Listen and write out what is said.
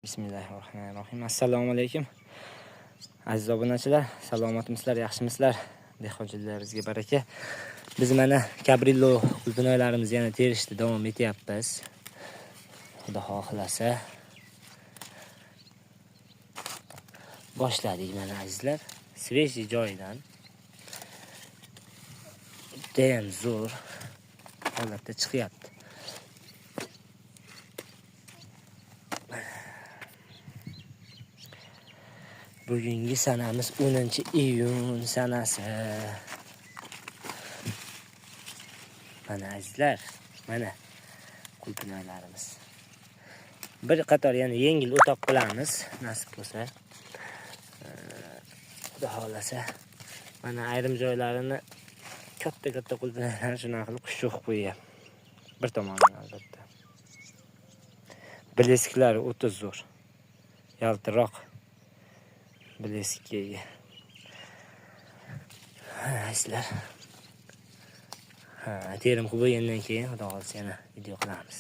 Bismillahirrohmanirrohim. Assalomu alaykum. Aziz obunachilar, salomatmisizlar, yaxshimisizlar? Dehqonchilarimizga baraka. Biz mana kabrillo qulpinoylarimizni yana terishda davom etyapmiz. Xudo xohlasa boshladik mana azizlar. Svejiy joyidan. Judayam zo'r holatda chiqyapti. Bugungi sanamiz 10-iyun sanasi. Mana azizlar, mana qulpinoylarimiz. Bir qator yana yengil o'toq qilamiz, nasib bo'lsa. Xudo xolasa. Mana ayrim joylarini katta qulpinoylarni shunaqa qilib qush qo'ygan. Bir tomonidan albatta. Bilesklari o'ta zo'r. Yaltiroq bileskga ega. Azizlar. Terim bo'lgandan keyin xudo xolasa yana video qilamiz.